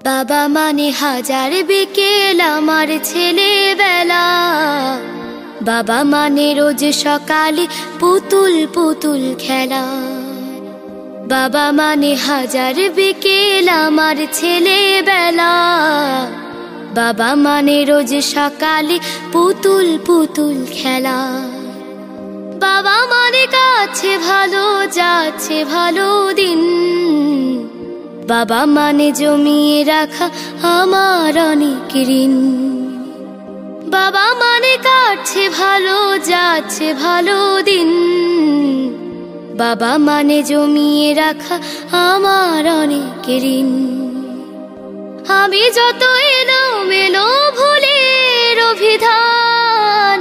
বাবা মানে হাজার বিকেল আমার ছেলেবেলা। বাবা মানে রোজ সকালে পুতুল পুতুল খেলা। বাবা মানে হাজার বিকেল আমার ছেলেবেলা। বাবা মানে রোজ সকালে পুতুল পুতুল খেলা। বাবা মানে কাছে ভালো যাচ্ছে ভালো দিন। বাবা মানে জমিয়ে রাখা আমার অনেক ঋণ। বাবা মানে কাটছে ভালো যাচ্ছে ভালো দিন। বাবা মানে জমিয়ে রাখা আমার অনেক ঋণ। আমি যত এলোমেলো ভুলের অভিধান,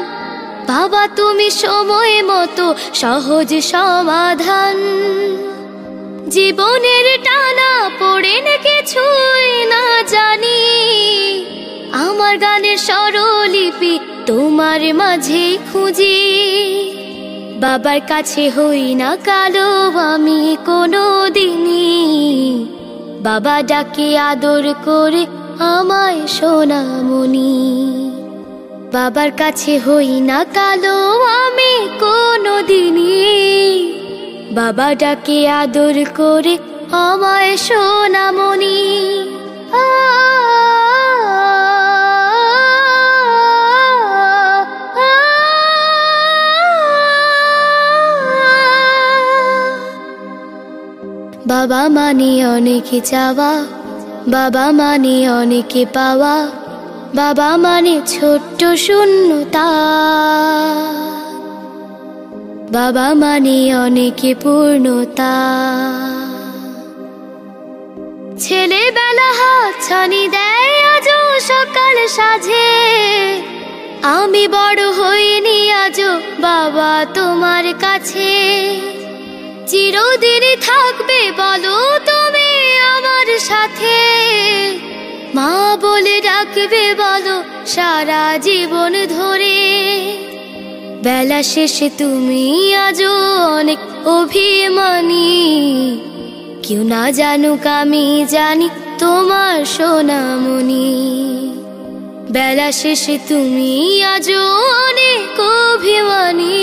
বাবা তুমি সময় মতো সহজ সমাধান। জীবনের টানা পড়ে না কিছুই না জানি, আমার গানের স্বরলিপি তোমার মাঝে খুঁজি। বাবার কাছে হই না কালো আমি কোনো দিনই, বাবা ডাকে আদর করে আমায় সোনামণি। বাবার কাছে হই না কালো আমি কোনো দিনই, বাবা ডাকে আদর করে আমায় সোনামণি। বাবা মানে অনেক চাওয়া, বাবা মানে অনেক পাওয়া। বাবা মানে ছোট্ট শূন্যতা, বাবা মানে অনেক পূর্ণতা। ছেলেবেলা হাতছানি দেয় আজও সকাল সাজে, আমি বড় হইনি আজও বাবা তোমার কাছে। চিরদিনই থাকবে বলো তুমি আমার সাথে, মা বলে ডাকবে বলো সারা জীবন ধরে। বেলা শেষে তুমি আজও অনেক অভিমানী, কেউ না জানুক আমি জানি তোমার সোনামণি। বেলা শেষে তুমি আজও অনেক অভিমানী,